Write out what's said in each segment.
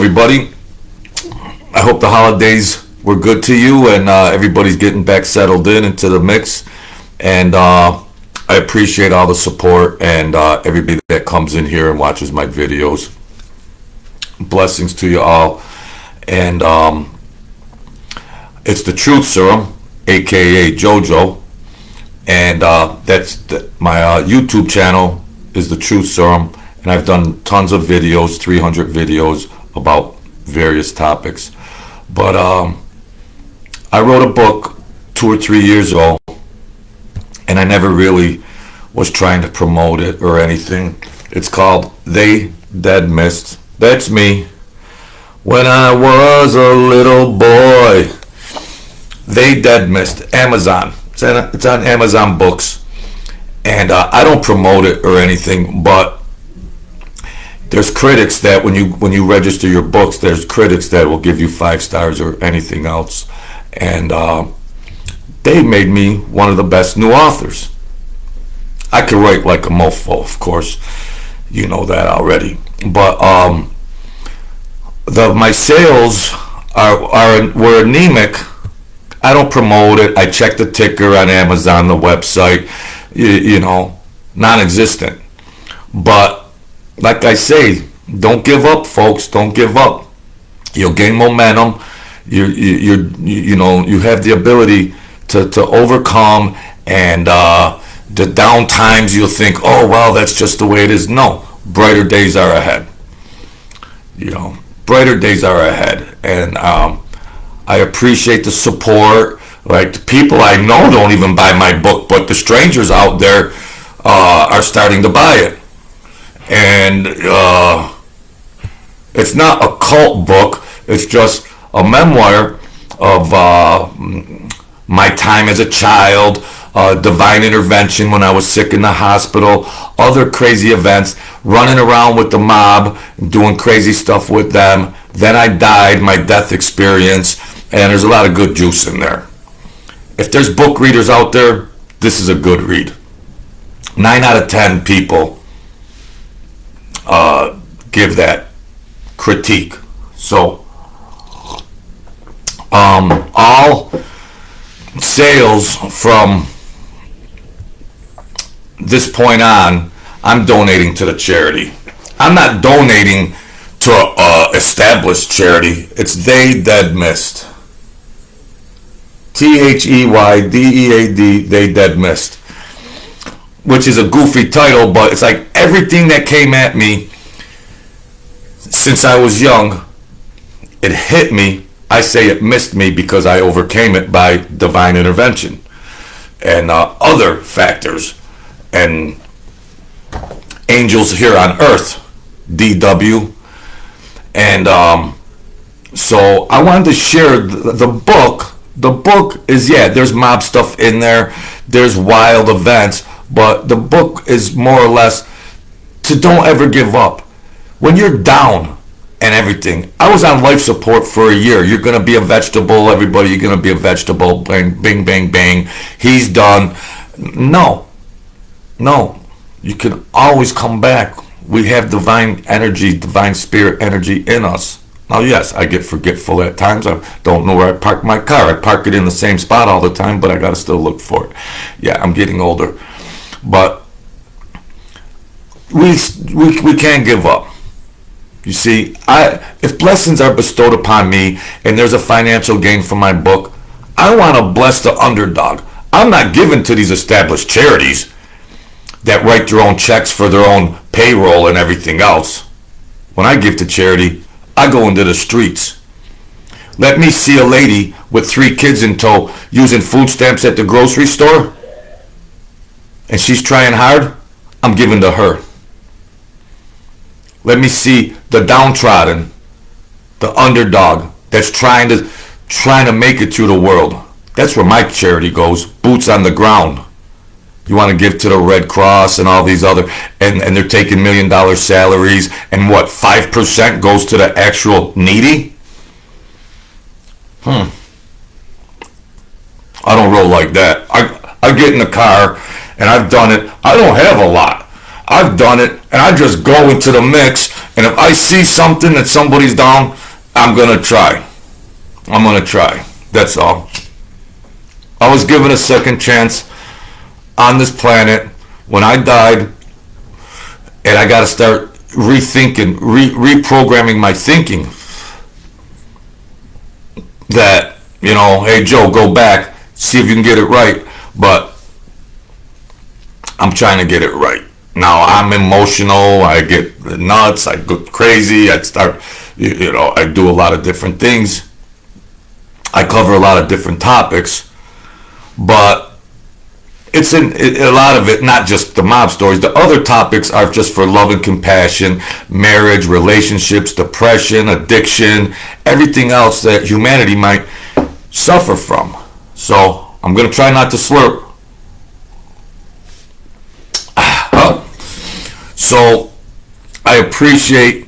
everybody. I hope the holidays were good to you and everybody's getting back settled into the mix. And I appreciate all the support and everybody that comes in here and watches my videos. Blessings to you all. And it's the Truth Serum, aka JoJo. And my YouTube channel is the Truth Serum. And I've done tons of videos, 300 videos about various topics. But I wrote a book 2 or 3 years ago, and I never really was trying to promote it or anything. It's called They Dead Missed. That's me. When I was a little boy. They Dead Missed. Amazon. It's on Amazon Books. And I don't promote it or anything, but there's critics that when you register your books, there's critics that will give you 5 stars or anything else. And they made me one of the best new authors. I could write like a mofo, of course. You know that already. But my sales were anemic. I don't promote it. I check the ticker on Amazon, the website, you know, non-existent. But like I say, don't give up, folks. Don't give up. You'll gain momentum. You know, you have the ability to overcome, and the down times you'll think, oh well, that's just the way it is. No, brighter days are ahead. You know, brighter days are ahead, and I appreciate the support. Like, the people I know don't even buy my book, but the strangers out there are starting to buy it. And it's not a cult book. It's just a memoir of my time as a child, divine intervention when I was sick in the hospital, other crazy events, running around with the mob, doing crazy stuff with them. Then I died, my death experience, and there's a lot of good juice in there. If there's book readers out there, this is a good read. 9 out of 10 people give that critique. So all sales from this point on, I'm donating to the charity. I'm not donating to a established charity. It's They Dead Missed. THEYDEAD, They Dead Missed. Which is a goofy title, but it's like everything that came at me since I was young, it hit me. I say it missed me because I overcame it by divine intervention and other factors and angels here on earth, DW. And so I wanted to share the book. The book is, yeah, there's mob stuff in there, there's wild events, but the book is more or less to don't ever give up. When you're down and everything, I was on life support for a year. You're going to be a vegetable, everybody, you're going to be a vegetable, bang, bang, bang, bang, he's done. No, you can always come back. We have divine energy, divine spirit energy in us. Now, yes, I get forgetful at times. I don't know where I park my car. I park it in the same spot all the time, but I got to still look for it. Yeah, I'm getting older. But we can't give up. You see, if blessings are bestowed upon me and there's a financial gain from my book, I want to bless the underdog. I'm not giving to these established charities that write their own checks for their own payroll and everything else. When I give to charity, I go into the streets. Let me see a lady with 3 kids in tow using food stamps at the grocery store, and she's trying hard, I'm giving to her. Let me see the downtrodden, the underdog that's trying to make it through the world. That's where my charity goes, boots on the ground. You want to give to the Red Cross and all these other, and they're taking $1 million salaries, and what, 5% goes to the actual needy? I don't roll like that. I get in the car, and I've done it. I don't have a lot. I've done it, and I just go into the mix, And if I see something that somebody's down, I'm going to try. I'm going to try. That's all. I was given a second chance on this planet when I died, and I got to start rethinking, reprogramming my thinking. That, you know, hey Joe, go back, see if you can get it right. But I'm trying to get it right. Now I'm emotional, I get nuts, I go crazy, I start, you know, I do a lot of different things. I cover a lot of different topics, but it's a lot of it, not just the mob stories. The other topics are just for love and compassion, marriage, relationships, depression, addiction, everything else that humanity might suffer from. So I'm going to try not to slurp. So I appreciate,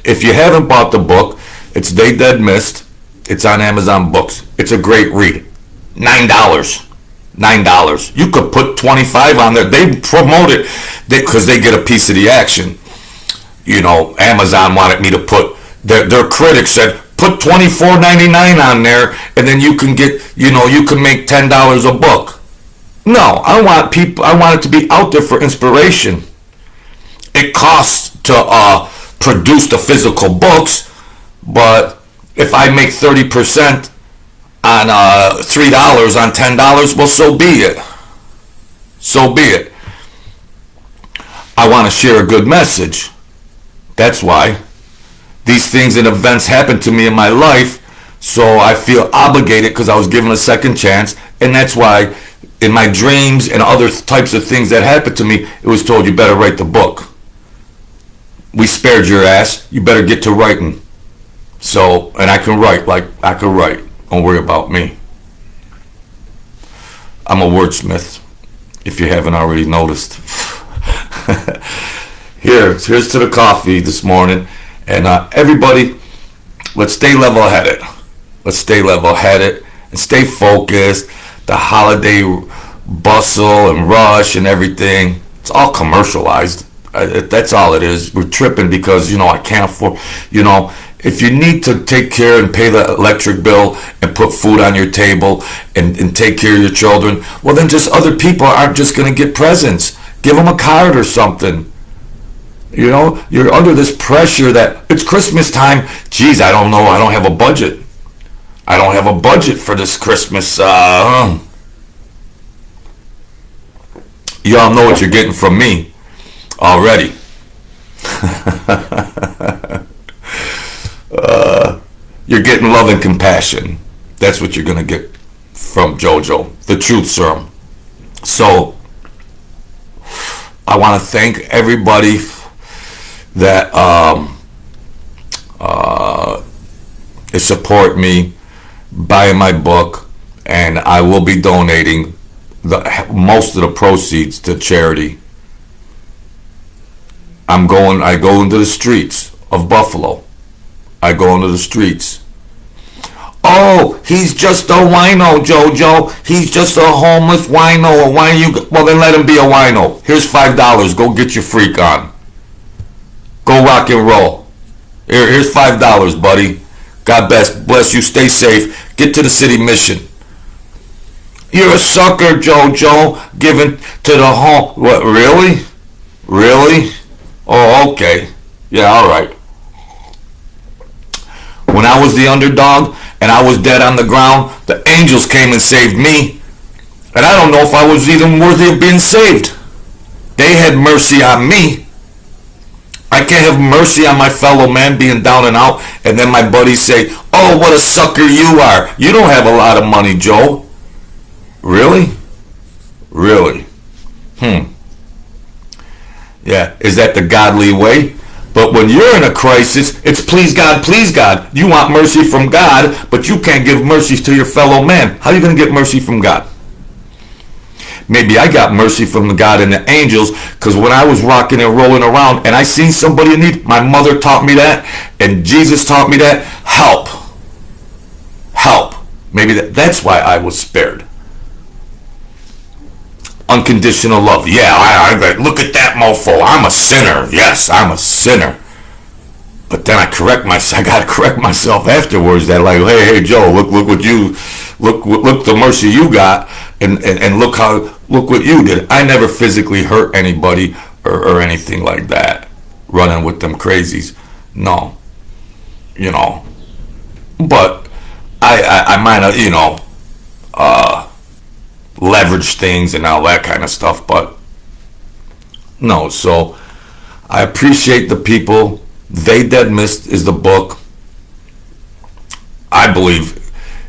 if you haven't bought the book, it's They Dead Missed. It's on Amazon Books. It's a great read. $9. You could put 25 on there. They promote it because they get a piece of the action. You know, Amazon wanted me to put, their critics said, put $24.99 on there, and then you can get, you know, you can make $10 a book. No, I want it to be out there for inspiration. It costs to produce the physical books, but if I make 30% on $3 on $10, well, so be it. So be it. I want to share a good message. That's why these things and events happen to me in my life, so I feel obligated because I was given a second chance, and that's why in my dreams and other types of things that happened to me, it was told you better write the book. We spared your ass. You better get to writing. So, and I can write like I can write. Don't worry about me. I'm a wordsmith, if you haven't already noticed. Here's to the coffee this morning. And everybody, let's stay level-headed. Let's stay level-headed and stay focused. The holiday bustle and rush and everything, it's all commercialized. That's all it is. We're tripping because, you know, I can't afford, you know, if you need to take care and pay the electric bill and put food on your table and take care of your children, well, then just other people aren't just going to get presents. Give them a card or something. You know, you're under this pressure that it's Christmas time. Geez, I don't know. I don't have a budget. I don't have a budget for this Christmas. You all know what you're getting from me already. You're getting love and compassion. That's what you're going to get from JoJo, the truth serum. So I want to thank everybody that is support me buying my book, and I will be donating most of the proceeds to charity. I go into the streets of Buffalo. I go into the streets. Oh, he's just a wino, JoJo. He's just a homeless wino. Why you? Well, then let him be a wino. Here's $5. Go get your freak on. Go rock and roll. Here's $5, buddy. God bless you. Stay safe. Get to the city mission. You're a sucker, JoJo. Giving to the home. What? Really? Really? Oh, okay. Yeah, all right. When I was the underdog and I was dead on the ground, the angels came and saved me. And I don't know if I was even worthy of being saved. They had mercy on me. I can't have mercy on my fellow man being down and out, and then my buddies say, oh, what a sucker you are. You don't have a lot of money, Joe. Really? Really? Yeah, is that the godly way? But when you're in a crisis, it's please God, please God. You want mercy from God, but you can't give mercy to your fellow man. How are you going to get mercy from God? Maybe I got mercy from the God and the angels, because when I was rocking and rolling around and I seen somebody in need, my mother taught me that, and Jesus taught me that. Help. Help. Maybe that's why I was spared. Unconditional love. Yeah, I look at that mofo. I'm a sinner. Yes, I'm a sinner. But then I got to correct myself afterwards. That like, hey Joe, look what you, look the mercy you got, and look what you did. I never physically hurt anybody or anything like that, running with them crazies. No, but I might have, leverage things and all that kind of stuff, but no. So I appreciate the people. They Dead Mist is the book. I believe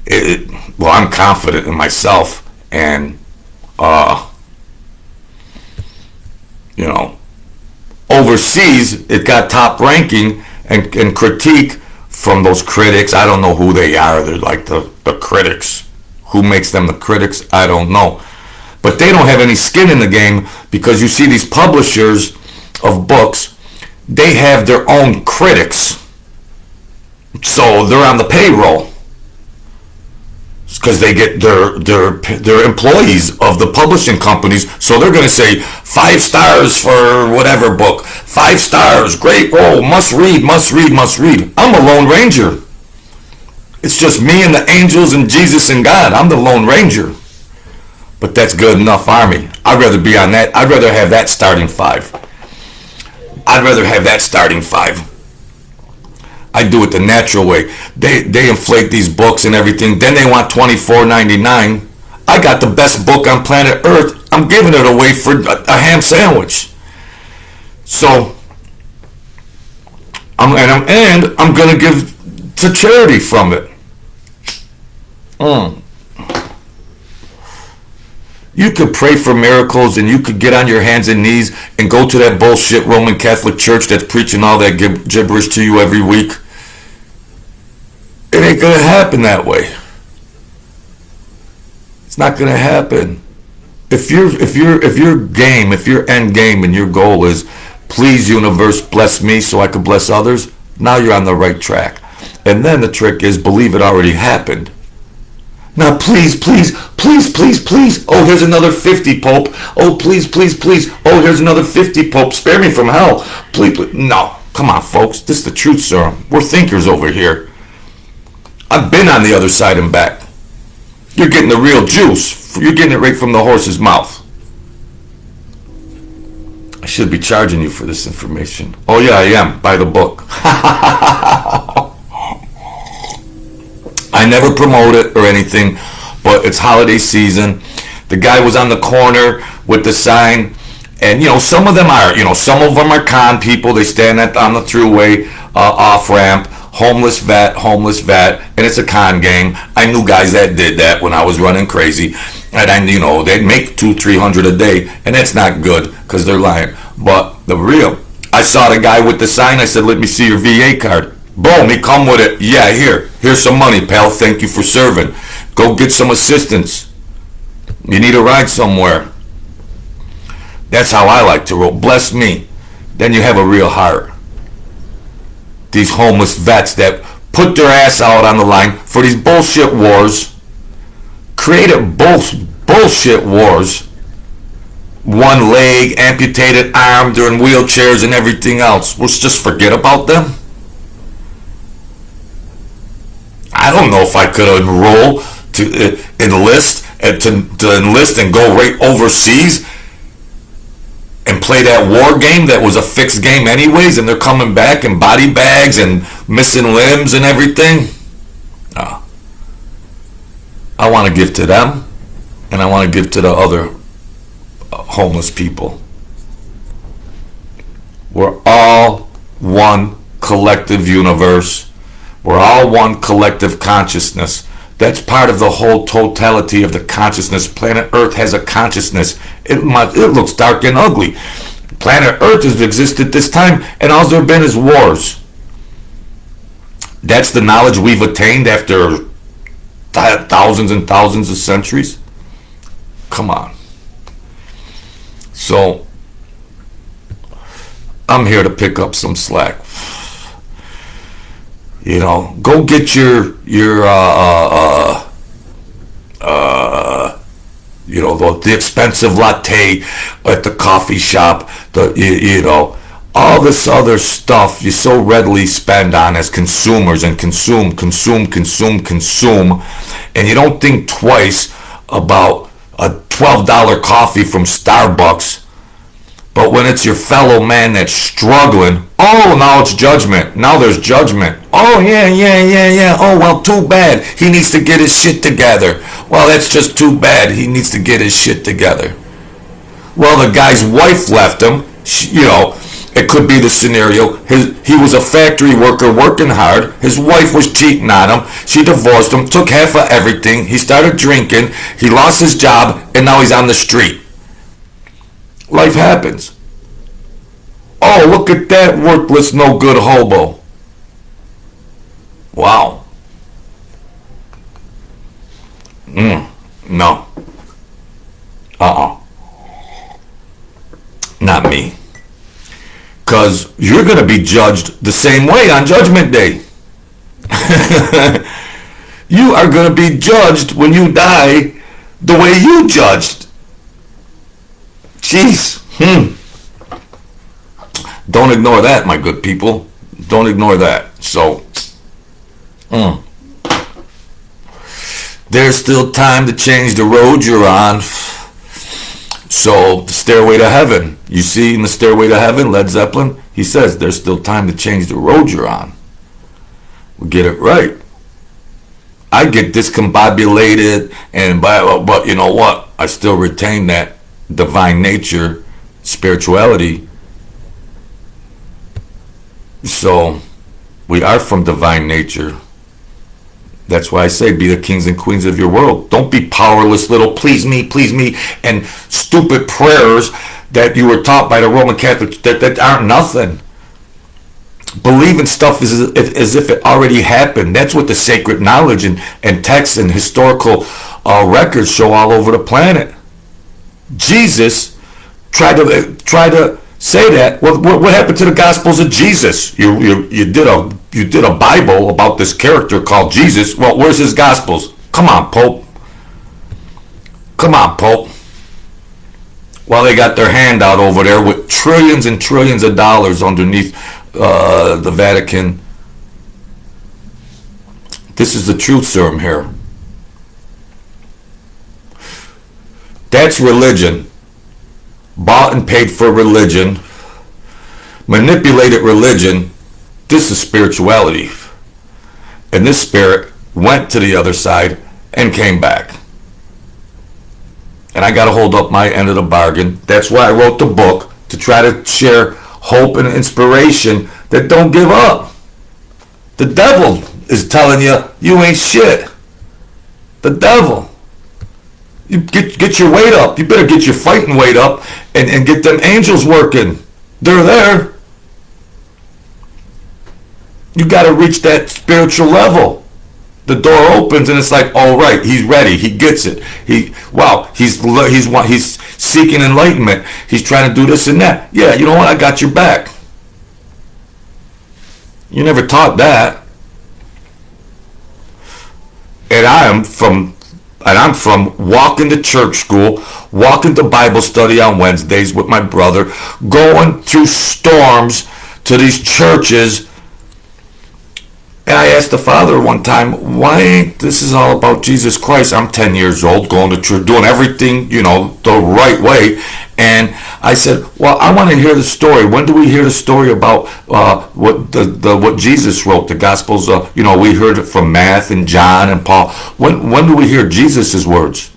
it. Well, I'm confident in myself, and overseas it got top ranking and critique from those critics. I don't know who they are. They're like the critics. Who makes them the critics? I don't know. But they don't have any skin in the game, because you see these publishers of books, they have their own critics. So they're on the payroll, because they get their employees of the publishing companies. So they're going to say 5 stars for whatever book. 5 stars, great, oh, must read, must read, must read. I'm a Lone Ranger. It's just me and the angels and Jesus and God. I'm the Lone Ranger. But that's good enough army. I'd rather be on that. I'd rather have that starting 5. I'd rather have that starting 5. I do it the natural way. They inflate these books and everything. Then they want $24.99. I got the best book on planet Earth. I'm giving it away for a ham sandwich. So, I'm gonna give to charity from it. You could pray for miracles, and you could get on your hands and knees and go to that bullshit Roman Catholic Church that's preaching all that gibberish to you every week. It ain't gonna happen that way. It's not gonna happen. If your end game and your goal is, please universe bless me so I can bless others, now you're on the right track. And then the trick is, believe it already happened. Now please, please, please, please, please. Oh, here's another 50, Pope. Oh, please, please, please. Oh, here's another 50, Pope. Spare me from hell. Please, please. No, come on, folks. This is the truth, sir. We're thinkers over here. I've been on the other side and back. You're getting the real juice. You're getting it right from the horse's mouth. I should be charging you for this information. Oh yeah, I am. Buy the book. I never promote it or anything, but it's holiday season. The guy was on the corner with the sign, and some of them are con people. They stand on the throughway off ramp, homeless vet, and it's a con game. I knew guys that did that when I was running crazy, and they'd make $200-300 a day, and that's not good because they're lying. But I saw the guy with the sign. I said, "Let me see your VA card." Boom, he come with it. Yeah, here's some money, pal. Thank you for serving. Go get some assistance. You need a ride somewhere. That's how I like to roll. Bless me. Then you have a real heart. These homeless vets that put their ass out on the line for these bullshit wars, created bullshit wars. One leg, amputated arm, they're in wheelchairs and everything else. Let's just forget about them. I don't know if I could enroll to enlist and go right overseas and play that war game that was a fixed game anyways, and they're coming back in body bags and missing limbs and everything. No. I want to give to them, and I want to give to the other homeless people. We're all one collective universe. We're all one collective consciousness. That's part of the whole totality of the consciousness. Planet Earth has a consciousness. It looks dark and ugly. Planet Earth has existed this time, and all there been is wars. That's the knowledge we've attained after thousands and thousands of centuries. Come on. So, I'm here to pick up some slack. Go get the expensive latte at the coffee shop. All this other stuff you so readily spend on as consumers and consume, and you don't think twice about a $12 coffee from Starbucks. But when it's your fellow man that's struggling, oh, now it's judgment. Now there's judgment. Oh, yeah. Oh, well, too bad. He needs to get his shit together. Well, that's just too bad. He needs to get his shit together. Well, the guy's wife left him. It could be the scenario. He was a factory worker working hard. His wife was cheating on him. She divorced him, took half of everything. He started drinking. He lost his job, and now he's on the street. Life happens. Oh, look at that worthless, no good hobo. Wow. No. Not me. Because you're going to be judged the same way on Judgment Day. You are going to be judged when you die the way you judged. Jeez. Don't ignore that, my good people. Don't ignore that. So, there's still time to change the road you're on. So, the Stairway to Heaven. You see in the Stairway to Heaven, Led Zeppelin, he says there's still time to change the road you're on. We'll get it right. I get discombobulated, but you know what? I still retain that divine nature, spirituality. So, we are from divine nature. That's why I say be the kings and queens of your world. Don't be powerless little please me, and stupid prayers that you were taught by the Roman Catholics that aren't nothing. Believe in stuff as if it already happened. That's what the sacred knowledge and texts and historical records show all over the planet. Jesus tried to say that. What happened to the Gospels of Jesus? You did a Bible about this character called Jesus. Well, where's his Gospels? Come on, Pope. Well, they got their hand out over there with trillions and trillions of dollars underneath the Vatican. This is the truth serum here. That's religion. Bought and paid for religion. Manipulated religion. This is spirituality. And this spirit went to the other side and came back. And I got to hold up my end of the bargain. That's why I wrote the book, to try to share hope and inspiration that don't give up. The devil is telling you, you ain't shit. The devil. You get your weight up. You better get your fighting weight up and get them angels working. They're there. You got to reach that spiritual level. The door opens and it's like, all right, he's ready. He gets it. He's seeking enlightenment. He's trying to do this and that. Yeah, you know what? I got your back. You never taught that. And I'm from walking to church school, walking to Bible study on Wednesdays with my brother, going through storms to these churches. And I asked the Father one time, why ain't this is all about Jesus Christ? I'm 10 years old, going to church, doing everything, the right way. And I said, well, I want to hear the story. When do we hear the story about what Jesus wrote, the Gospels? We heard it from Matthew and John and Paul. When do we hear Jesus' words?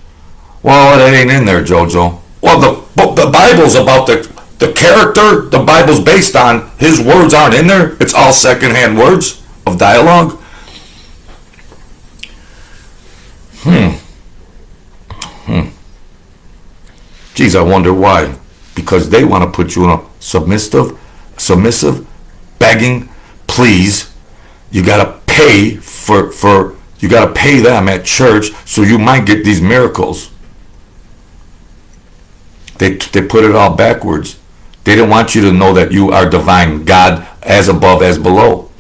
Well, it ain't in there, Jojo. Well, the Bible's about the character the Bible's based on. His words aren't in there. It's all secondhand words of dialogue. Geez, I wonder why. Because they want to put you in a submissive, begging, please. You gotta pay you gotta pay them at church so you might get these miracles. They put it all backwards. They didn't want you to know that you are divine, God as above as below.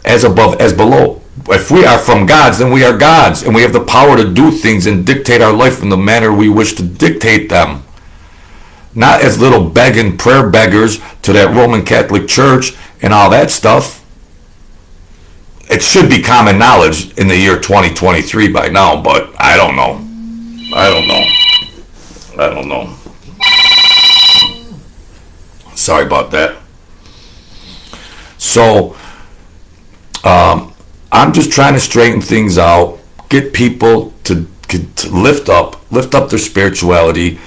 As above as below. If we are from gods, then we are gods, and we have the power to do things and dictate our life in the manner we wish to dictate them. not as little begging prayer beggars to that Roman Catholic Church and all that stuff. It should be common knowledge in the year 2023 by now, but I don't know. Sorry about that. So, I'm just trying to straighten things out, get people to lift up their spirituality.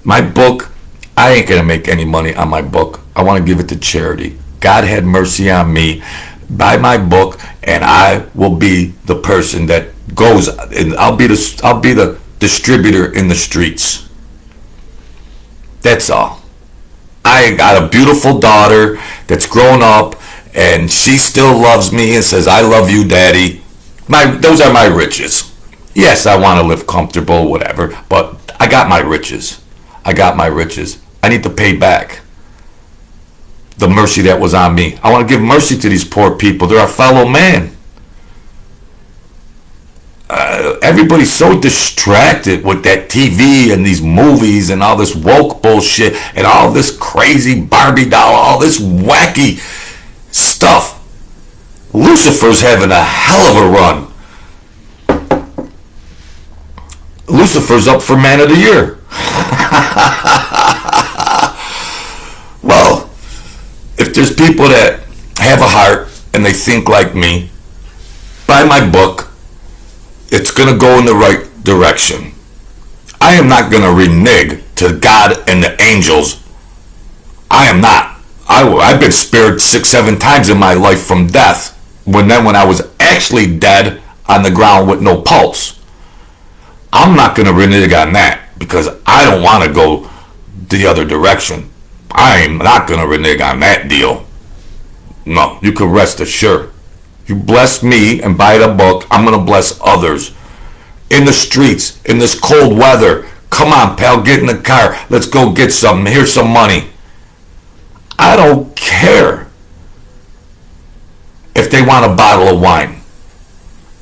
My book, I ain't gonna make any money on my book. I want to give it to charity. God had mercy on me. Buy my book, and I will be the person that goes, and I'll be the distributor in the streets. That's all. I got a beautiful daughter that's grown up, and she still loves me and says, "I love you, Daddy." Those are my riches. Yes, I want to live comfortable, whatever, but I got my riches. I need to pay back the mercy that was on me. I want to give mercy to these poor people. They're our fellow man. Everybody's so distracted with that TV and these movies and all this woke bullshit and all this crazy Barbie doll, all this wacky stuff. Lucifer's having a hell of a run. Lucifer's up for Man of the Year. Well, if there's people that have a heart and they think like me, buy my book. It's going to go in the right direction. I am not going to renege to God and the angels. I am not. I've been spared 6-7 times in my life from death. When I was actually dead on the ground with no pulse. I'm not going to renege on that because I don't want to go the other direction. I'm not going to renege on that deal. No, you can rest assured. You bless me and buy the book, I'm going to bless others. In the streets, in this cold weather, come on, pal, get in the car. Let's go get something. Here's some money. I don't care if they want a bottle of wine.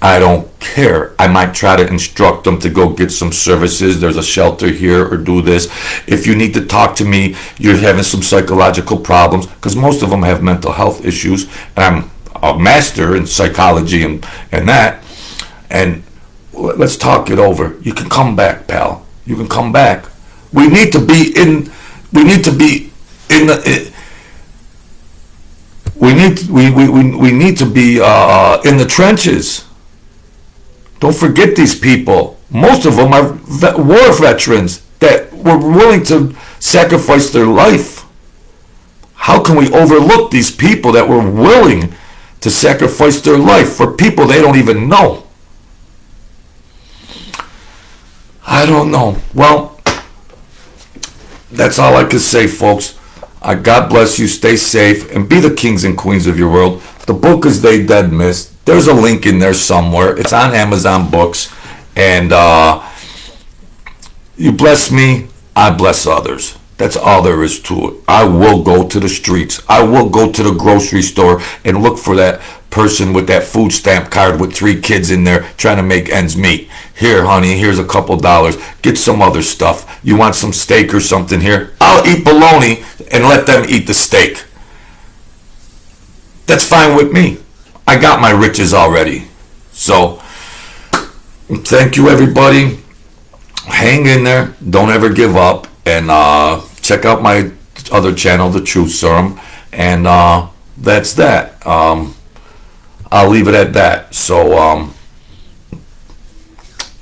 I don't care. I might try to instruct them to go get some services. There's a shelter here, or do this. If you need to talk to me, you're having some psychological problems, because most of them have mental health issues, and I'm a master in psychology and that. And let's talk it over. You can come back, pal. You can come back. We need to be in the trenches. Don't forget these people. Most of them are war veterans that were willing to sacrifice their life. How can we overlook these people that were willing to sacrifice their life for people they don't even know? I don't know. Well, that's all I can say, folks. God bless you. Stay safe and be the kings and queens of your world. The book is They Dead Missed. There's a link in there somewhere. It's on Amazon Books. And you bless me, I bless others. That's all there is to it. I will go to the streets. I will go to the grocery store and look for that person with that food stamp card with 3 kids in there trying to make ends meet. Here, honey, here's a couple dollars. Get some other stuff. You want some steak or something here? I'll eat bologna and let them eat the steak. That's fine with me. I got my riches already. So, thank you, everybody. Hang in there. Don't ever give up. And check out my other channel, The Truth Serum. And that's that. I'll leave it at that. So,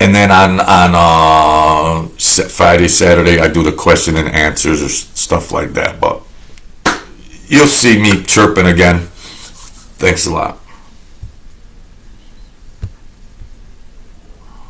and then on Friday, Saturday, I do the question and answers or stuff like that. But you'll see me chirping again. Thanks a lot.